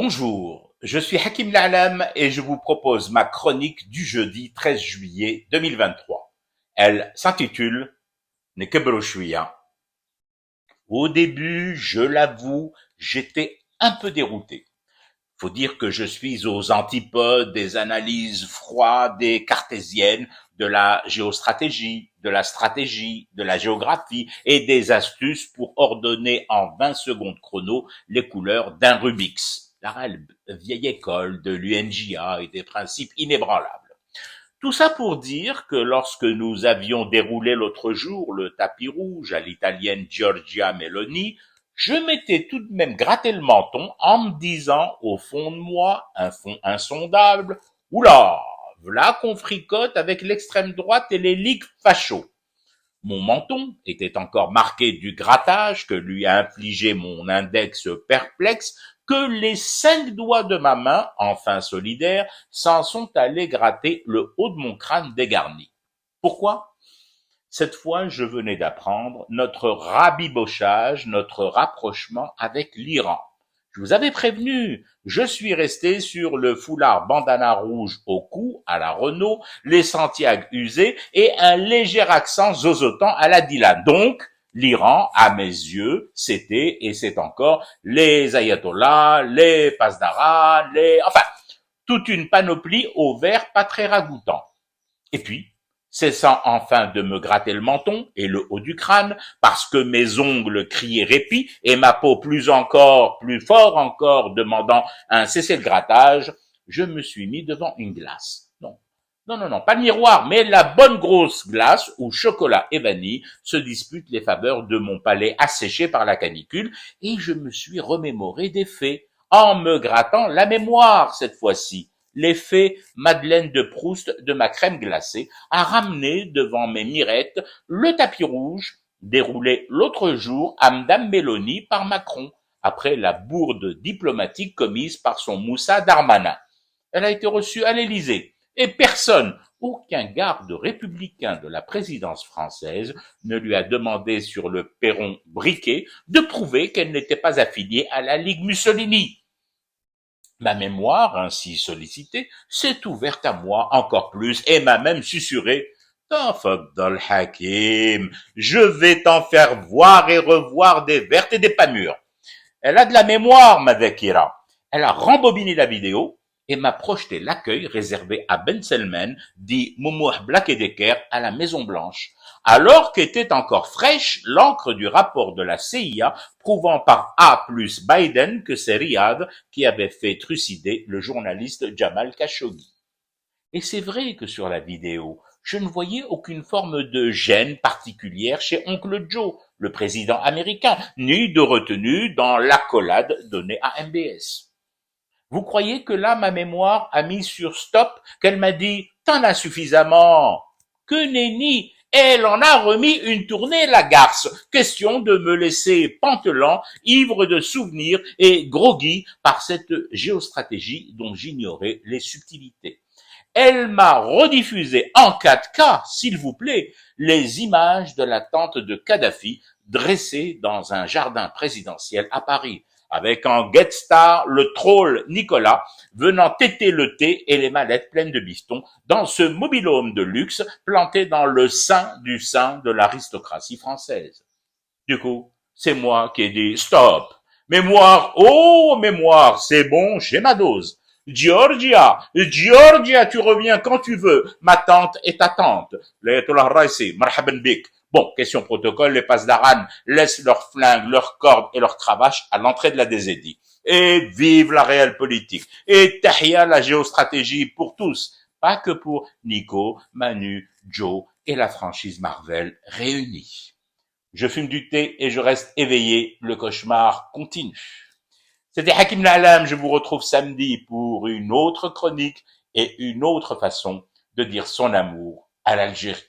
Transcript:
Bonjour, je suis Hakim La'alam et je vous propose ma chronique du jeudi 13 juillet 2023. Elle s'intitule Nekebro Shouya. Au début, je l'avoue, j'étais un peu dérouté. Faut dire que je suis aux antipodes des analyses froides et cartésiennes de la géostratégie, de la stratégie, de la géographie et des astuces pour ordonner en 20 secondes chrono les couleurs d'un Rubik's. La vieille école de l'UNJA et des principes inébranlables. Tout ça pour dire que lorsque nous avions déroulé l'autre jour le tapis rouge à l'italienne Giorgia Meloni, je m'étais tout de même gratté le menton en me disant au fond de moi, un fond insondable, oula, v'là qu'on fricote avec l'extrême droite et les ligues fachos. Mon menton était encore marqué du grattage que lui a infligé mon index perplexe, que les 5 doigts de ma main, enfin solidaires, s'en sont allés gratter le haut de mon crâne dégarni. Pourquoi? Cette fois, je venais d'apprendre notre rabibochage, notre rapprochement avec l'Iran. Je vous avais prévenu, je suis resté sur le foulard bandana rouge au cou, à la Renault, les Santiago usés et un léger accent zozotant à la Dylan. Donc, l'Iran, à mes yeux, c'était et c'est encore les ayatollahs, les pasdaras, enfin, toute une panoplie au vert pas très ragoûtant. Et puis, cessant enfin de me gratter le menton et le haut du crâne, parce que mes ongles criaient répit et ma peau plus fort encore, demandant un cessez-le-grattage, je me suis mis devant une glace. Non, pas de miroir, mais la bonne grosse glace où chocolat et vanille se disputent les faveurs de mon palais asséché par la canicule, et je me suis remémoré des faits, en me grattant la mémoire cette fois-ci. L'effet Madeleine de Proust de ma crème glacée a ramené devant mes mirettes le tapis rouge déroulé l'autre jour à Madame Meloni par Macron, après la bourde diplomatique commise par son Moussa Darmanin. Elle a été reçue à l'Élysée, et personne, aucun garde républicain de la présidence française ne lui a demandé sur le perron briquet de prouver qu'elle n'était pas affiliée à la Ligue Mussolini. Ma mémoire, ainsi sollicitée, s'est ouverte à moi encore plus et m'a même susurré « Tafaddal Hakim, je vais t'en faire voir et revoir des vertes et des pas mûres. » Elle a de la mémoire, ma Zakira. Elle a rembobiné la vidéo et m'a projeté l'accueil réservé à Ben Salman, dit Moumouh Black-Decker à la Maison-Blanche, alors qu'était encore fraîche l'encre du rapport de la CIA prouvant par A plus Biden que c'est Riyad qui avait fait trucider le journaliste Jamal Khashoggi. Et c'est vrai que sur la vidéo, je ne voyais aucune forme de gêne particulière chez Oncle Joe, le président américain, ni de retenue dans l'accolade donnée à MBS. Vous croyez que là, ma mémoire a mis sur stop, qu'elle m'a dit « T'en as suffisamment !» Que nenni, elle en a remis une tournée, la garce. Question de me laisser pantelant, ivre de souvenirs et groggy par cette géostratégie dont j'ignorais les subtilités. Elle m'a rediffusé en 4K, s'il vous plaît, les images de la tente de Kadhafi dressée dans un jardin présidentiel à Paris, avec en guest star le troll Nicolas venant téter le thé et les mallettes pleines de bifton dans ce mobil-home de luxe planté dans le sein de l'aristocratie française. Du coup, c'est moi qui ai dit stop. Mémoire, oh mémoire, c'est bon, j'ai ma dose. Georgia, tu reviens quand tu veux. Ma tante est ta tante. L'ayatollah Raisi, marhaban bik. Bon, question protocole, les pasdaran laissent leurs flingues, leurs cordes et leurs cravaches à l'entrée de la DZI. Et vive la réelle politique. Et tahia la géostratégie pour tous. Pas que pour Nico, Manu, Joe et la franchise Marvel réunis. Je fume du thé et je reste éveillé. Le cauchemar continue. C'était Hakim La'alam. Je vous retrouve samedi pour une autre chronique et une autre façon de dire son amour à l'Algérie.